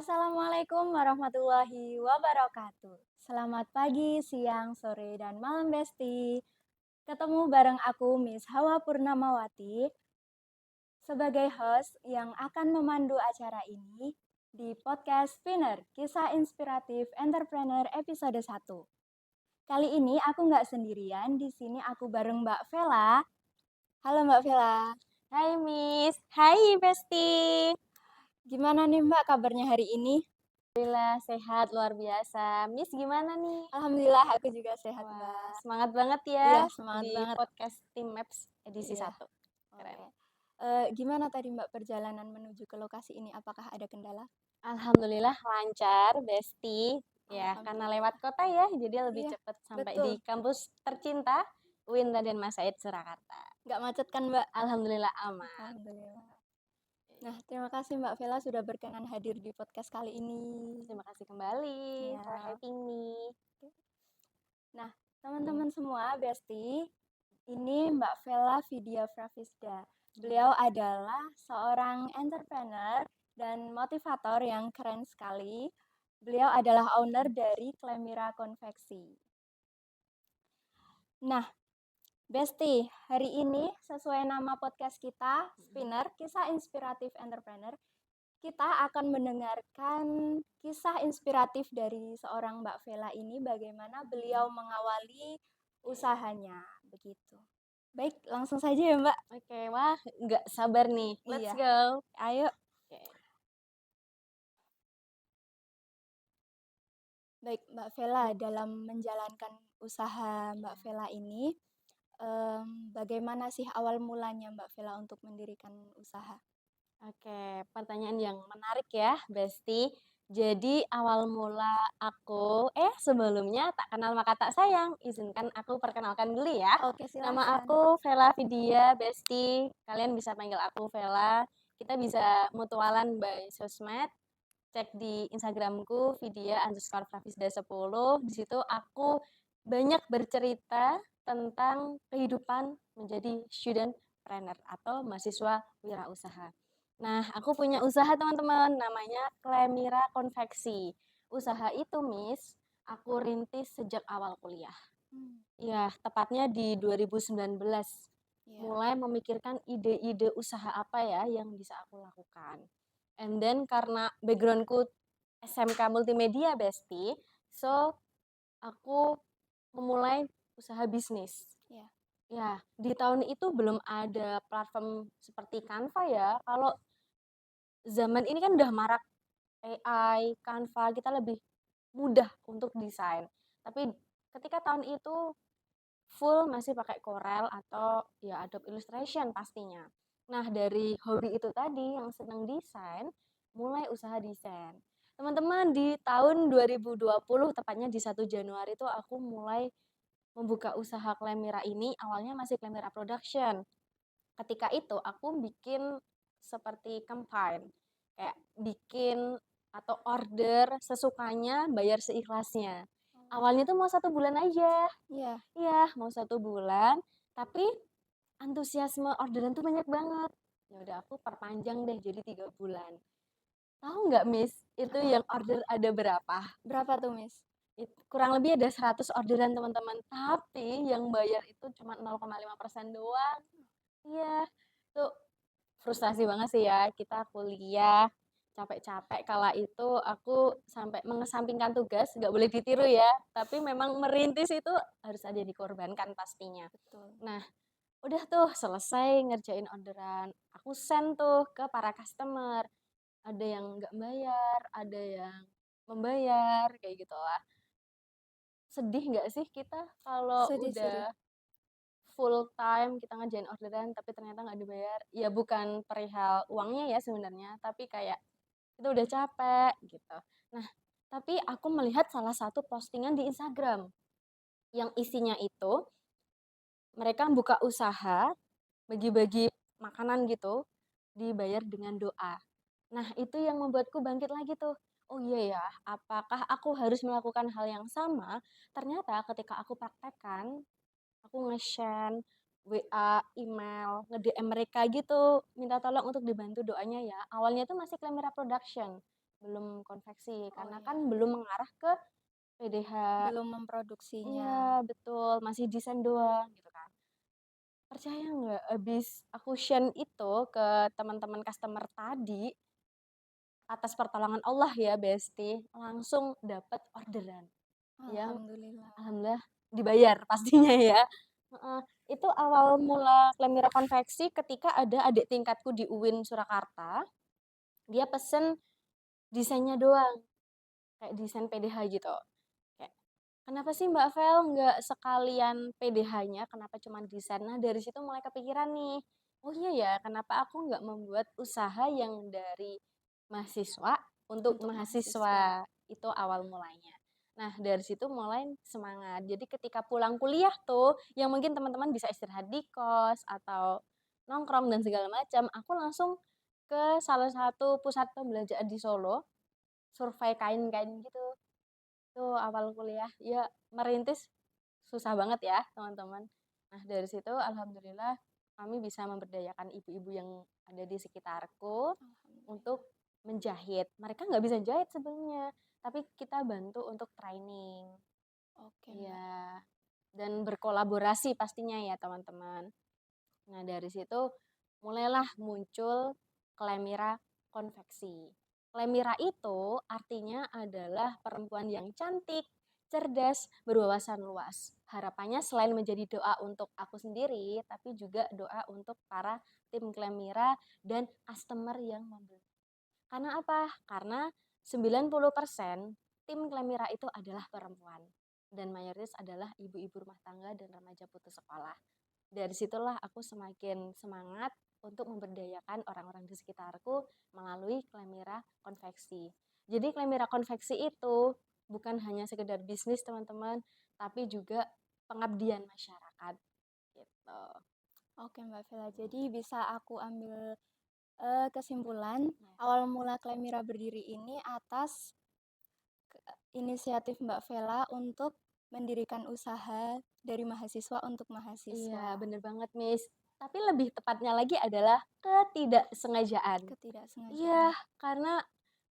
Assalamualaikum warahmatullahi wabarakatuh. Selamat pagi, siang, sore, dan malam Besti. Ketemu bareng aku Miss Hawa Purnamawati sebagai host yang akan memandu acara ini di podcast Spinner, Kisah Inspiratif Entrepreneur episode 1. Kali ini aku nggak sendirian, di sini aku bareng Mbak Vela. Halo Mbak Vela. Hai Miss, hai Besti. Gimana nih Mbak kabarnya hari ini? Alhamdulillah sehat luar biasa. Miss gimana nih? Alhamdulillah aku juga sehat Wah, Mbak. semangat banget ya Iya, semangat di banget. podcast Team Maps edisi Iya. 1. Keren. Oke. Gimana tadi Mbak perjalanan menuju ke lokasi ini? Apakah ada kendala? Alhamdulillah lancar Besti. Ya, karena Alhamdulillah. lewat kota ya, jadi lebih Iya, cepat sampai betul. di kampus tercinta UIN Raden Mas Said Surakarta. Nggak macet kan Mbak? Alhamdulillah aman. Alhamdulillah. Nah, terima kasih Mbak Vela sudah berkenan hadir di podcast kali ini. Terima kasih kembali for Ya. having me. Nah, teman-teman semua, Besti, ini Mbak Vela Vidya Pravisda. Beliau adalah seorang entrepreneur dan motivator yang keren sekali. Beliau adalah owner dari Klemira Konveksi. Nah, Besti, hari ini sesuai nama podcast kita, Spinner, Kisah Inspiratif Entrepreneur, kita akan mendengarkan kisah inspiratif dari seorang Mbak Vela ini, bagaimana beliau mengawali usahanya, begitu. Baik, langsung saja ya Mbak. Oke, wah nggak sabar nih. Let's Iya, go. ayo. Oke. Baik, Mbak Vela, dalam menjalankan usaha Mbak Vela ini, bagaimana sih awal mulanya Mbak Vela untuk mendirikan usaha? Oke, pertanyaan yang menarik ya, Besti. Jadi awal mula aku, sebelumnya tak kenal maka tak sayang. Izinkan aku perkenalkan dulu ya. Oke, Nama silakan. aku Vela Vidya, Besti. Kalian bisa panggil aku Vela. Kita bisa mutualan by sosmed. Cek di Instagramku Vidya_Pravisda10. Di situ aku banyak bercerita tentang kehidupan menjadi student trainer atau mahasiswa wirausaha. Nah, aku punya usaha teman-teman, namanya Klemira Konveksi. Usaha itu, Miss, aku rintis sejak awal kuliah. Hmm, Ya, tepatnya di 2019. ya. Mulai memikirkan ide-ide usaha apa ya yang bisa aku lakukan. And then karena backgroundku SMK Multimedia, Besti, so aku memulai usaha bisnis. Ya. Ya, di tahun itu belum ada platform seperti Canva ya. Kalau zaman ini kan udah marak AI, Canva, kita lebih mudah untuk desain. Tapi ketika tahun itu full masih pakai Corel atau ya Adobe Illustration pastinya. Nah, dari hobi itu tadi yang senang desain, mulai usaha desain. Teman-teman, di tahun 2020, tepatnya di 1 Januari itu aku mulai membuka usaha Klemira ini, awalnya masih Klemira Production. Ketika itu aku bikin seperti campaign, kayak bikin atau order sesukanya, bayar seikhlasnya. Awalnya tuh mau 1 bulan aja, Iya. iya mau 1 bulan, tapi antusiasme orderan tuh banyak banget. Ya udah aku perpanjang deh jadi 3 bulan. Tahu nggak Miss, itu Apa? yang order ada berapa? Berapa tuh, Miss? Kurang lebih ada 100 orderan teman-teman, tapi yang bayar itu cuma 0,5% doang. Iya, itu frustasi banget sih ya. Kita kuliah capek-capek kala itu aku sampai mengesampingkan tugas, nggak boleh ditiru ya. Tapi memang merintis itu harus ada dikorbankan pastinya. Betul. Nah, udah tuh selesai ngerjain orderan. Aku send tuh ke para customer. Ada yang nggak bayar, ada yang membayar, kayak gitu lah. Sedih nggak sih kita kalau Sedih-sedih. udah full time kita ngerjain orderan tapi ternyata nggak dibayar? Ya bukan perihal uangnya ya sebenarnya, tapi kayak kita udah capek gitu. Nah, tapi aku melihat salah satu postingan di Instagram yang isinya itu mereka buka usaha, bagi-bagi makanan gitu, dibayar dengan doa. Nah, itu yang membuatku bangkit lagi tuh. Oh iya ya, apakah aku harus melakukan hal yang sama? Ternyata ketika aku praktekkan, aku nge-share WA, email, nge-DM mereka gitu, minta tolong untuk dibantu doanya ya. Awalnya tuh masih Klemira Production. belum konveksi, Oh karena ya, kan belum mengarah ke PDH. belum memproduksinya. Iya, betul, masih desain doang gitu kan. Percaya nggak, habis aku share itu ke teman-teman customer tadi, atas pertolongan Allah ya Besti, langsung dapat orderan yang Alhamdulillah. alhamdulillah dibayar pastinya ya. Heeh, itu awal mula Klemira konveksi ketika ada adik tingkatku di UIN Surakarta, dia pesen desainnya doang, kayak desain PDH gitu. Kayak, "Kenapa sih Mbak Vel nggak sekalian PDH-nya, kenapa cuman desain?" Nah, dari situ mulai kepikiran nih, "Oh iya ya, kenapa aku nggak membuat usaha yang dari mahasiswa untuk Untuk mahasiswa. mahasiswa?" Itu awal mulanya. Nah, dari situ mulai semangat. Jadi ketika pulang kuliah tuh, yang mungkin teman-teman bisa istirahat di kos atau nongkrong dan segala macam, aku langsung ke salah satu pusat pembelanjaan di Solo, survei kain-kain gitu. Itu awal kuliah, ya merintis susah banget ya teman-teman. Nah dari situ alhamdulillah kami bisa memberdayakan ibu-ibu yang ada di sekitarku Alhamdulillah. untuk menjahit. Mereka nggak bisa jahit sebelumnya, tapi kita bantu untuk training. Oke, Mbak. Iya, dan berkolaborasi pastinya ya teman-teman. Nah dari situ mulailah muncul Klemira konveksi. Klemira itu artinya adalah perempuan yang cantik, cerdas, berwawasan luas. Harapannya selain menjadi doa untuk aku sendiri, tapi juga doa untuk para tim Klemira dan customer yang membeli. Karena apa? Karena 90% tim Klemira itu adalah perempuan. Dan mayoritas adalah ibu-ibu rumah tangga dan remaja putus sekolah. Dari situlah aku semakin semangat untuk memberdayakan orang-orang di sekitarku melalui Klemira konveksi. Jadi Klemira konveksi itu bukan hanya sekedar bisnis teman-teman, tapi juga pengabdian masyarakat gitu. Oke, Mbak Vela. Jadi bisa aku ambil kesimpulan Ya. awal mula Klemira berdiri ini atas inisiatif Mbak Vela untuk mendirikan usaha dari mahasiswa untuk Iya, mahasiswa. bener banget, Miss. Tapi lebih tepatnya lagi adalah ketidaksengajaan. Iya, Ketidaksengajaan. karena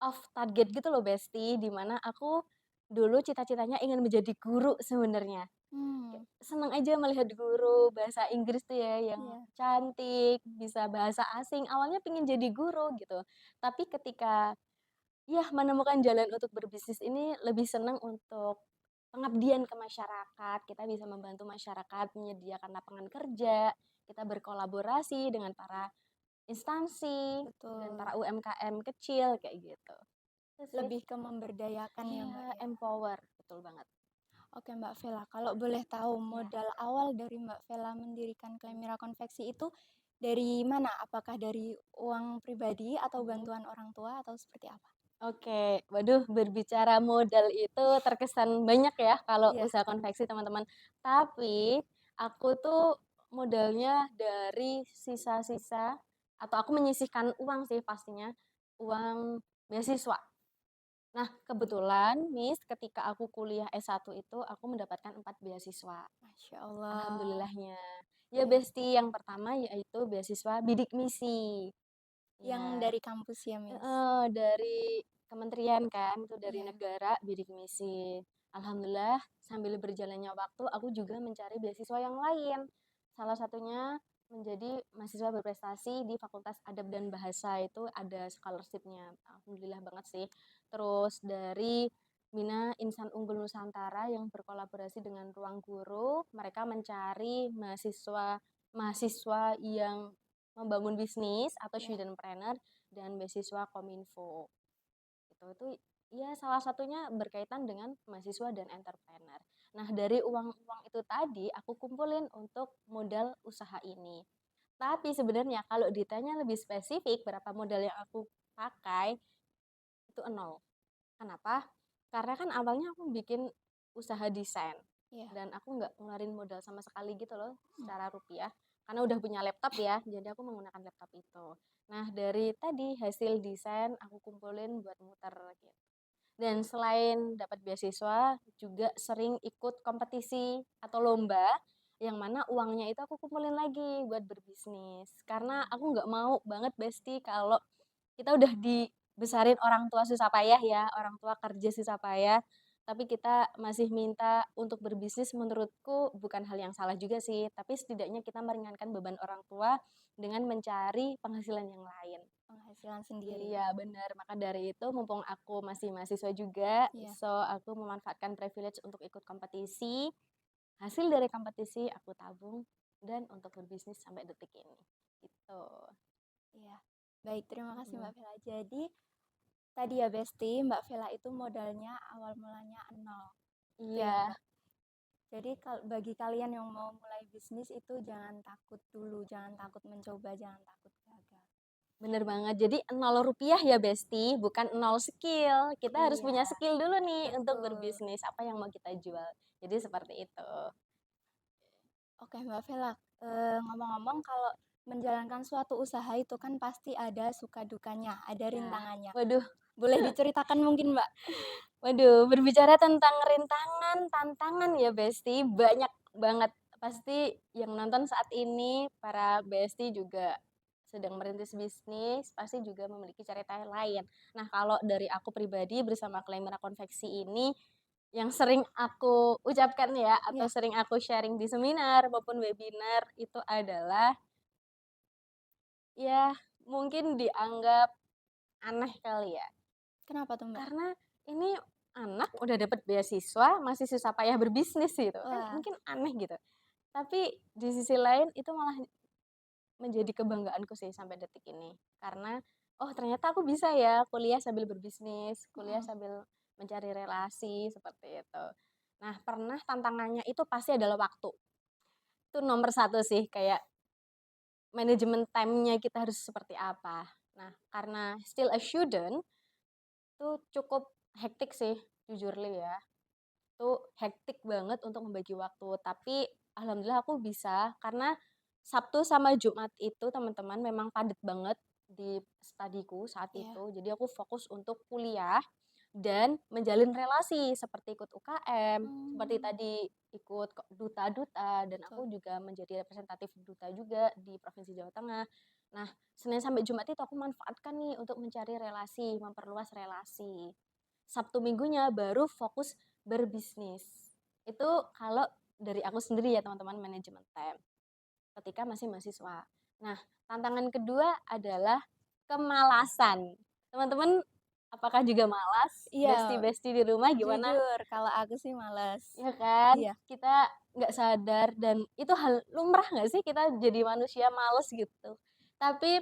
off target gitu loh, Besti, di mana aku dulu cita-citanya ingin menjadi guru sebenarnya. Hmm, Kayak seneng aja melihat guru bahasa Inggris tuh ya yang iya. cantik, bisa bahasa asing. Awalnya pengen jadi guru gitu. Tapi ketika ya menemukan jalan untuk berbisnis ini lebih senang untuk pengabdian ke masyarakat. Kita bisa membantu masyarakat menyediakan lapangan kerja, kita berkolaborasi dengan para instansi dan Betul. para UMKM kecil kayak gitu. Itu sih. Lebih ke memberdayakan ya, Mbak Iya, ya. empower, betul banget. Oke, Mbak Vela. Kalau boleh tahu Ya. modal awal dari Mbak Vela mendirikan Klemira Konveksi itu dari mana? Apakah dari uang pribadi atau Mhm. bantuan orang tua atau seperti apa? Oke, waduh berbicara modal itu terkesan banyak ya kalau Iya. usaha konveksi teman-teman. Tapi aku tuh modalnya dari sisa-sisa atau aku menyisihkan uang sih pastinya, uang beasiswa. Nah, kebetulan Miss ketika aku kuliah S1 itu aku mendapatkan 4 beasiswa. Masya Allah. Alhamdulillahnya. Ya Ya. Besti, yang pertama yaitu beasiswa bidik misi. Yang Ya. dari kampus ya, Miss. Dari kementerian kan, itu dari Iya. negara bidik misi. Alhamdulillah sambil berjalannya waktu aku juga mencari beasiswa yang lain. Salah satunya menjadi mahasiswa berprestasi di Fakultas Adab dan Bahasa itu ada scholarship-nya. Alhamdulillah banget sih. Terus dari Mina Insan Unggul Nusantara yang berkolaborasi dengan Ruang Guru, mereka mencari mahasiswa mahasiswa yang membangun bisnis atau Ya. studentpreneur dan beasiswa Kominfo. Itu ya salah satunya berkaitan dengan mahasiswa dan entrepreneur. Nah, dari uang-uang itu tadi aku kumpulin untuk modal usaha ini. Tapi sebenarnya kalau ditanya lebih spesifik berapa modal yang aku pakai, itu nol. Kenapa? Karena kan awalnya aku bikin usaha desain Iya. dan aku nggak ngeluarin modal sama sekali gitu loh Hmm. secara rupiah. Karena udah punya laptop ya, jadi aku menggunakan laptop itu. Nah, dari tadi hasil desain aku kumpulin buat muter gitu. Dan selain dapat beasiswa, juga sering ikut kompetisi atau lomba yang mana uangnya itu aku kumpulin lagi buat berbisnis. Karena aku nggak mau banget Besti kalau kita udah di besarin orang tua susah payah ya, orang tua kerja susah payah, tapi kita masih minta untuk berbisnis menurutku bukan hal yang salah juga sih, tapi setidaknya kita meringankan beban orang tua dengan mencari penghasilan yang lain. Penghasilan sendiri. Iya benar, maka dari itu mumpung aku masih mahasiswa juga, Iya. so aku memanfaatkan privilege untuk ikut kompetisi, hasil dari kompetisi aku tabung dan untuk berbisnis sampai detik ini, gitu. Iya. Baik, terima kasih Mhm. Mbak Vela. Jadi tadi ya Besti, Mbak Vela itu modalnya awal mulanya nol. Itu ya Iya, Mbak. Jadi bagi kalian yang mau mulai bisnis itu jangan takut dulu, jangan takut mencoba, jangan takut gagal. bener banget. Jadi Rp0 ya Besti, bukan nol skill. Kita harus Iya, punya skill dulu nih untuk betul. berbisnis, apa yang mau kita jual. Jadi seperti itu. Oke Mbak Vela, ngomong-ngomong kalau menjalankan suatu usaha itu kan pasti ada suka dukanya, ada Nah, rintangannya. waduh Boleh diceritakan mungkin Mbak? waduh, berbicara tentang rintangan, tantangan ya Besti, banyak banget. Pasti yang nonton saat ini, para Besti juga sedang merintis bisnis, pasti juga memiliki cerita yang lain. Nah, kalau dari aku pribadi bersama Klemera Konveksi ini, yang sering aku ucapkan ya, atau Iya, sering aku sharing di seminar maupun webinar, itu adalah, ya mungkin dianggap aneh kali ya. kenapa tuh Mbak? Karena ini anak udah dapat beasiswa, masih susah payah berbisnis gitu, kan Wah, mungkin aneh gitu. Tapi di sisi lain itu malah menjadi kebanggaanku sih sampai detik ini. Karena, oh ternyata aku bisa ya kuliah sambil berbisnis, kuliah mhm, sambil mencari relasi, seperti itu. Nah, pernah tantangannya itu pasti adalah waktu. Itu nomor satu sih, kayak manajemen time-nya kita harus seperti apa. Nah, karena still a student, itu cukup hektik sih, jujur li ya. Itu hektik banget untuk membagi waktu, tapi alhamdulillah aku bisa karena Sabtu sama Jumat itu teman-teman memang padat banget di studiku saat iya, itu. Jadi aku fokus untuk kuliah dan menjalin relasi seperti ikut UKM, seperti mmm, tadi ikut duta-duta dan betul, aku juga menjadi representatif duta juga di Provinsi Jawa Tengah. Nah, Senin sampai Jumat itu aku manfaatkan nih untuk mencari relasi, memperluas relasi. Sabtu Minggunya baru fokus berbisnis. Itu kalau dari aku sendiri ya teman-teman manajemen time ketika masih mahasiswa. Nah, tantangan kedua adalah kemalasan. Teman-teman apakah juga malas? iya, Besti-besti di rumah gimana? jujur kalau aku sih males. Ya kan? Iya, Kita nggak sadar dan itu hal lumrah nggak sih kita jadi manusia males gitu. Tapi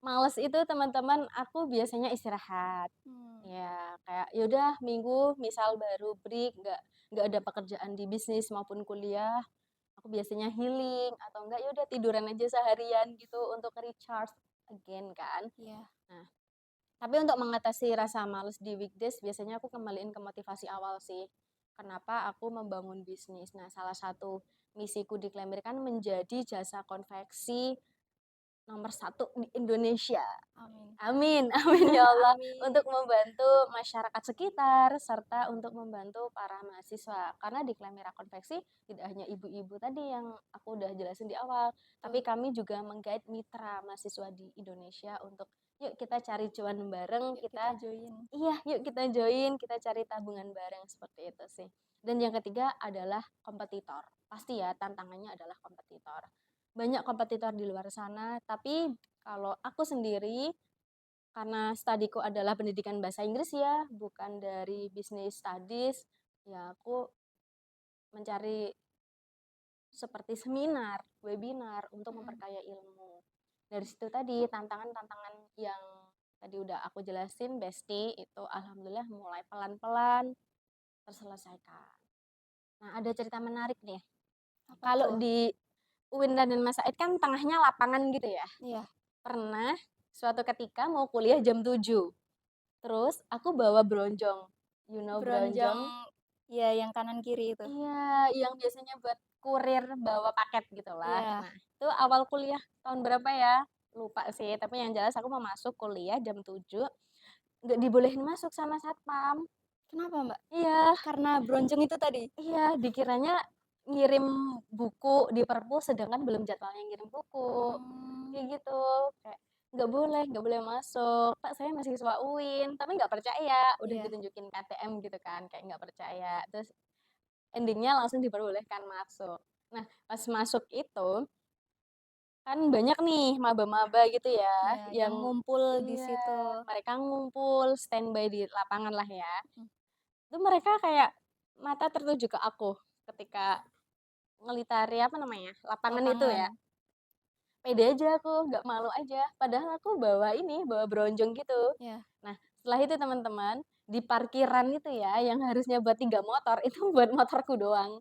males itu teman-teman aku biasanya istirahat. mmm, Ya, kayak ya udah Minggu misal baru break, nggak ada pekerjaan di bisnis maupun kuliah, aku biasanya healing atau enggak ya udah tiduran aja seharian gitu untuk recharge again kan. iya, Nah, tapi untuk mengatasi rasa males di weekdays biasanya aku kembaliin ke motivasi awal sih. Kenapa aku membangun bisnis. Nah, salah satu misiku di Klemir kan menjadi jasa konveksi nomor satu di Indonesia. amin. Amin, amin ya Allah, untuk Amin, membantu masyarakat sekitar serta untuk membantu para mahasiswa. Karena di Klemira Konveksi tidak hanya ibu-ibu tadi yang aku udah jelasin di awal, tapi betul, kami juga meng-guide mitra mahasiswa di Indonesia untuk yuk kita cari cuan bareng, yuk kita kita join. iya, yuk kita join, kita cari tabungan bareng seperti itu sih. Dan yang ketiga adalah kompetitor. Pasti ya tantangannya adalah kompetitor. Banyak kompetitor di luar sana, tapi kalau aku sendiri karena studiku adalah pendidikan bahasa Inggris ya, bukan dari business studies, ya aku mencari seperti seminar, webinar untuk Mhm, memperkaya ilmu. Dari situ tadi tantangan-tantangan yang tadi udah aku jelasin, Besti, itu alhamdulillah mulai pelan-pelan terselesaikan. Nah, ada cerita menarik nih. apa Kalau tuh? di UIN dan Mas Said kan tengahnya lapangan gitu ya. Iya, Pernah suatu ketika mau kuliah jam 7. Terus aku bawa bronjong. You know beronjong, bronjong? iya yang kanan kiri itu. Iya, yang biasanya buat kurir bawa paket gitulah. Iya, Nah, itu awal kuliah tahun berapa ya? Lupa sih, tapi yang jelas aku mau masuk kuliah jam 7, nggak dibolehin masuk sama satpam. kenapa Mbak? Iya, Karena beronjong itu tadi? iya, dikiranya ngirim buku di perpus sedangkan belum jadwalnya ngirim buku. Mmm, Kayak gitu. nggak boleh masuk, Pak saya mahasiswa UIN, tapi nggak percaya, udah Iya, ditunjukin KTM gitu kan, kayak nggak percaya, terus ending-nya langsung diperbolehkan masuk. Nah, pas masuk itu, kan banyak nih maba-maba gitu ya, iya, yang yang ngumpul di iya, situ. mereka ngumpul standby di lapangan lah ya. Mhm, Itu mereka kayak mata tertuju ke aku ketika ngelitari apa namanya, lapangan itu lapangan. ya. Pede aja aku, nggak malu aja, padahal aku bawa ini, bawa bronjong gitu. Iya, Nah, setelah itu teman-teman, di parkiran itu ya, yang harusnya buat 3 motor, itu buat motorku doang,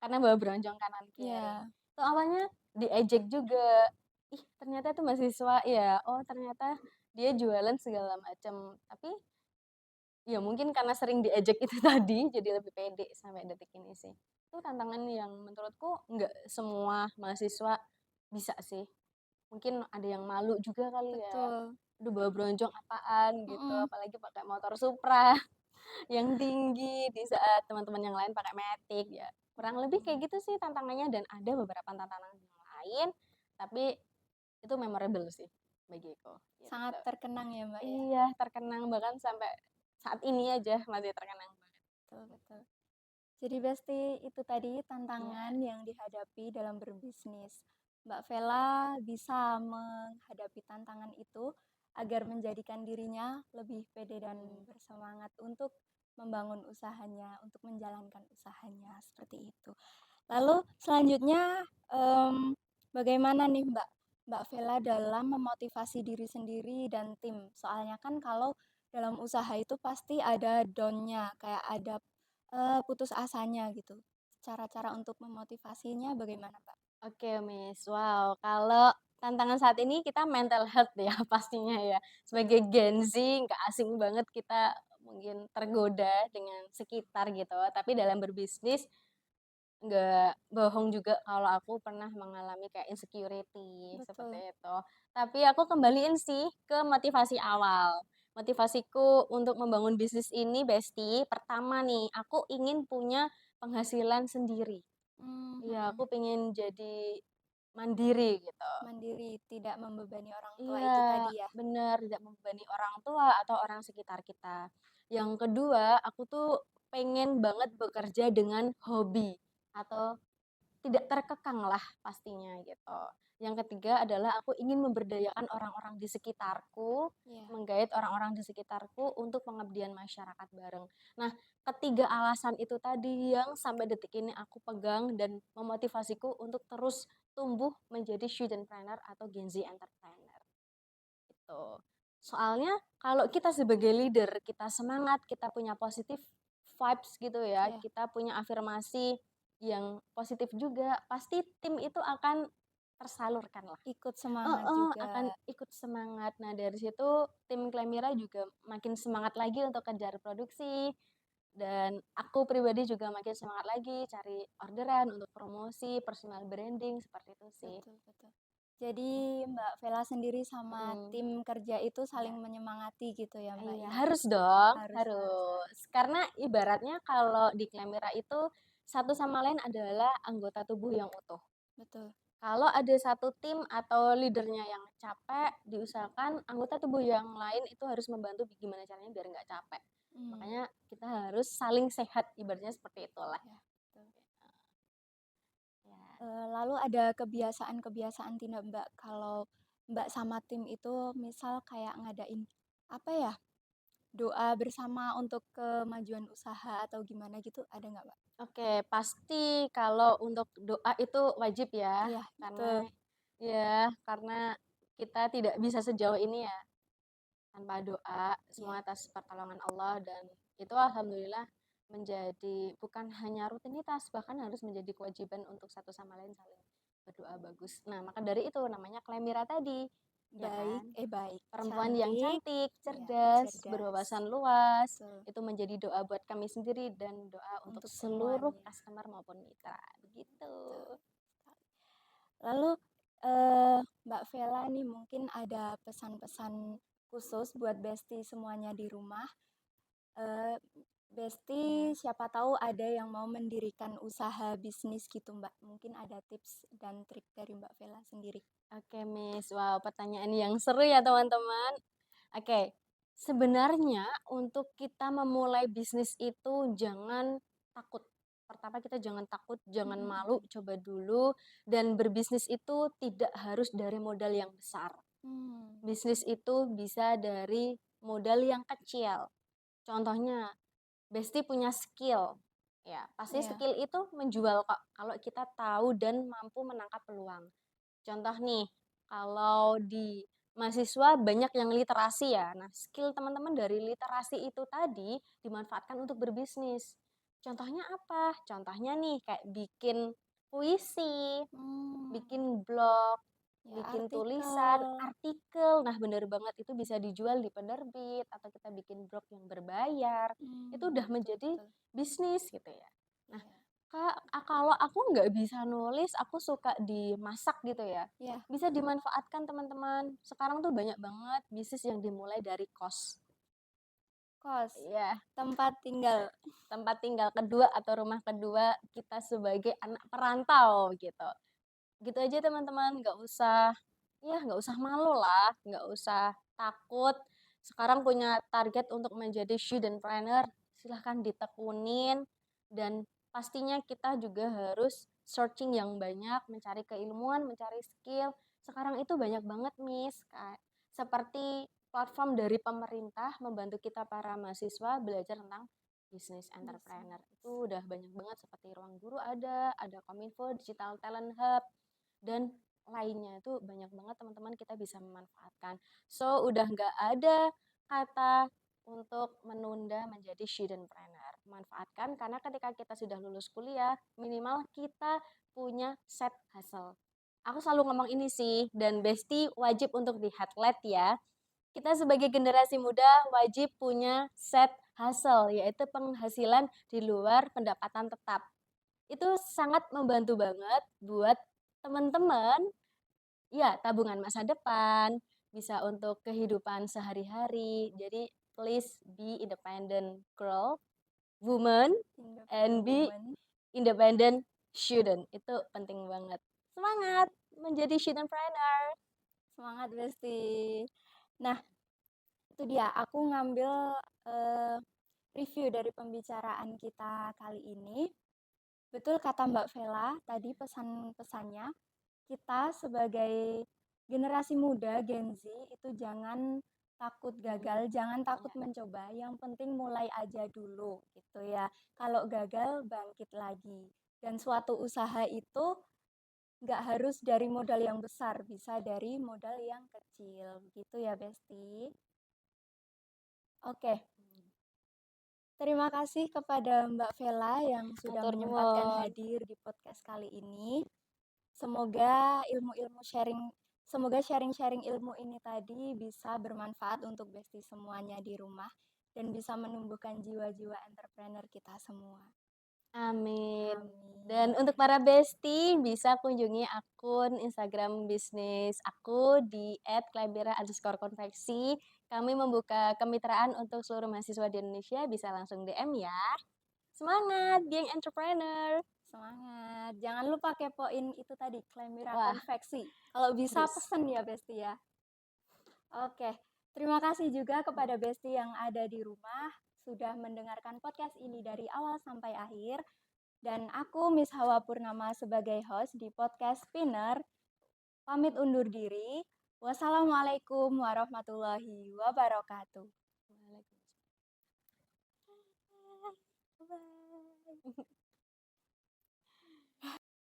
karena bawa bronjong kanan kiri. iya, Itu awalnya diejek juga, "Ih, ternyata itu mahasiswa ya? Oh, ternyata dia jualan segala macam." Tapi, ya mungkin karena sering diejek itu tadi, jadi lebih pede sampai detik ini sih. Itu tantangan yang menurutku nggak semua mahasiswa bisa sih. Mungkin ada yang malu juga kali ya, betul. "Aduh bawa bronjong apaan?" gitu, Mhm, apalagi pakai motor Supra yang tinggi di saat teman-teman yang lain pakai Matic ya. Kurang lebih mhm. kayak gitu sih tantangannya dan ada beberapa tantangan yang lain, tapi itu memorable sih bagiku, Sangat gitu. terkenang ya, Mbak, ya? Iya, terkenang bahkan sampai saat ini aja masih terkenang banget. Betul, betul. Jadi Besti, itu tadi Iya, tantangan yang dihadapi dalam berbisnis. Mbak Vela bisa menghadapi tantangan itu agar menjadikan dirinya lebih pede dan mhm, bersemangat untuk membangun usahanya, untuk menjalankan usahanya, seperti itu. Lalu selanjutnya, bagaimana nih Mbak Vela dalam memotivasi diri sendiri dan tim? Soalnya kan kalau dalam usaha itu pasti ada down-nya, kayak ada, putus asanya gitu. Cara-cara untuk memotivasinya bagaimana, Mbak? oke Miss, wow kalau tantangan saat ini kita mental health ya pastinya ya. Sebagai Gen Z nggak asing banget kita mungkin tergoda dengan sekitar gitu, tapi dalam berbisnis nggak bohong juga kalau aku pernah mengalami kayak insecurity, Betul. seperti itu. Tapi aku kembaliin sih ke motivasi awal. Motivasiku untuk membangun bisnis ini Besti, pertama nih, aku ingin punya penghasilan sendiri. Iya, Mhm. aku pengen jadi mandiri gitu. Mandiri, tidak membebani orang tua Iya, itu tadi ya? bener, tidak membebani orang tua atau orang sekitar kita. Yang kedua, aku tuh pengen banget bekerja dengan hobi atau tidak terkekang lah pastinya gitu. Yang ketiga adalah aku ingin memberdayakan orang-orang di sekitarku, Iya. menggait orang-orang di sekitarku untuk pengabdian masyarakat bareng. Nah, ketiga alasan itu tadi yang sampai detik ini aku pegang dan memotivasiku untuk terus tumbuh menjadi studentpreneur atau Gen Z entrepreneur gitu. Soalnya kalau kita sebagai leader, kita semangat, kita punya positif vibes gitu ya, Iya. kita punya afirmasi yang positif juga, pasti tim itu akan tersalurkan lah. Ikut semangat Heeh, juga. akan ikut semangat. Nah, dari situ tim Klemira juga makin semangat lagi untuk kejar produksi dan aku pribadi juga makin semangat lagi cari orderan untuk promosi, personal branding seperti itu sih. Betul, betul. Jadi Mbak Vela sendiri sama Mhm, tim kerja itu iya. saling menyemangati gitu ya Mbak Iya, ya? harus dong, Harus, harus, harus. harus. Karena ibaratnya kalau di Klemira itu satu sama lain adalah anggota tubuh yang utuh. Betul. Kalau ada satu tim atau leadernya yang capek, diusahakan anggota tubuh yang lain itu harus membantu gimana caranya biar nggak capek. Hmm, Makanya kita harus saling sehat, ibaratnya seperti itulah. ya, betul. Ya. Lalu ada kebiasaan-kebiasaan tidak Mbak kalau Mbak sama tim itu misal kayak ngadain apa ya, doa bersama untuk kemajuan usaha atau gimana gitu ada nggak Mbak? Oke, pasti kalau untuk doa itu wajib ya, Iya, betul. karena kita tidak bisa sejauh ini ya tanpa doa, Iya, semua atas pertolongan Allah dan itu alhamdulillah menjadi bukan hanya rutinitas, bahkan harus menjadi kewajiban untuk satu sama lain saling berdoa bagus. Nah, maka dari itu namanya Klemira tadi, ya baik, kan? baik, Perempuan yang cantik, cantik, ya, cerdas, cerdas, berwawasan luas, betul, itu menjadi doa buat kami sendiri dan doa untuk untuk seluruh semuanya, customer maupun mitra, begitu. betul sekali. Lalu, Mbak Vela nih mungkin ada pesan-pesan khusus buat Besti semuanya di rumah, eee, Besti, siapa tahu ada yang mau mendirikan usaha bisnis gitu, Mbak. Mungkin ada tips dan trik dari Mbak Vela sendiri. Oke, Miss. Wow, pertanyaan yang seru ya, teman-teman. Oke, sebenarnya untuk kita memulai bisnis itu jangan takut. Pertama kita jangan takut, jangan Mhm malu, mhm. coba dulu. Dan berbisnis itu tidak harus dari modal yang besar. Mmm, Bisnis itu bisa dari modal yang kecil. Contohnya, Besti punya skill. Ya, pasti iya. skill itu menjual kok kalau kita tahu dan mampu menangkap peluang. Contoh nih, kalau di mahasiswa banyak yang literasi ya. Nah, skill teman-teman dari literasi itu tadi dimanfaatkan untuk berbisnis. Contohnya apa? Contohnya nih kayak bikin puisi, Mmm, bikin blog, ya bikin tulisan, artikel. artikel. Nah, bener banget itu bisa dijual di penerbit atau kita bikin blog yang berbayar. Itu udah Betul menjadi betul. bisnis gitu ya. Nah, Iya. Kak, kalau aku nggak bisa nulis, aku suka dimasak gitu ya. Iya, Bisa dimanfaatkan teman-teman. Sekarang tuh banyak banget bisnis yang dimulai dari kos. kos, Iya, tempat tinggal. tempat tinggal kedua atau rumah kedua kita sebagai anak perantau gitu. Gitu aja teman-teman, nggak usah malu lah, nggak usah takut. Sekarang punya target untuk menjadi studentpreneur, silahkan ditekunin dan pastinya kita juga harus searching yang banyak, mencari keilmuan, mencari skill. Sekarang itu banyak banget, Miss, seperti platform dari pemerintah membantu kita para mahasiswa belajar tentang bisnis entrepreneur. Bisnis. Itu udah banyak banget seperti Ruang Guru ada Kominfo, Digital Talent Hub, dan lainnya itu banyak banget teman-teman kita bisa memanfaatkan. So, udah nggak ada kata untuk menunda menjadi studentpreneur. Manfaatkan karena ketika kita sudah lulus kuliah, minimal kita punya set hustle. Aku selalu ngomong ini sih, dan Besti wajib untuk di highlight ya. Kita sebagai generasi muda wajib punya set hustle, yaitu penghasilan di luar pendapatan tetap. Itu sangat membantu banget buat teman-teman, ya tabungan masa depan, bisa untuk kehidupan sehari-hari. Jadi please be independent girl, woman, Independent and be woman. independent student. Itu penting banget. Semangat menjadi studentpreneur. Semangat Besti. Nah, itu dia aku ngambil, eee, review dari pembicaraan kita kali ini. Betul kata Mbak Vela tadi pesan-pesannya, kita sebagai generasi muda Gen Z itu jangan takut Hmm, gagal, jangan takut ya. mencoba, yang penting mulai aja dulu gitu ya. Kalau gagal bangkit lagi. Dan suatu usaha itu nggak harus dari modal yang besar, bisa dari modal yang kecil. Gitu ya, Besti. Oke, terima kasih kepada Mbak Vela yang sudah Atur menyempatkan nyuwun. hadir di podcast kali ini. Semoga ilmu-ilmu sharing semoga sharing-sharing ilmu ini tadi bisa bermanfaat untuk Besti semuanya di rumah dan bisa menumbuhkan jiwa-jiwa entrepreneur kita semua. Amin. Dan Amin. untuk para bestie bisa kunjungi akun Instagram bisnis aku di @klebira_konveksi. Kami membuka kemitraan untuk seluruh mahasiswa di Indonesia, bisa langsung DM ya. Semangat, geng entrepreneur. Semangat. Jangan lupa kepoin itu tadi, Klemira Wah, Konveksi. Kalau bisa harus. pesen ya, Besti ya. Oke, terima kasih juga kepada Besti yang ada di rumah sudah mendengarkan podcast ini dari awal sampai akhir. Dan aku Miss Hawa Purnama sebagai host di podcast Spinner, pamit undur diri. Wassalamualaikum warahmatullahi wabarakatuh. Waalaikumsalam. Bye.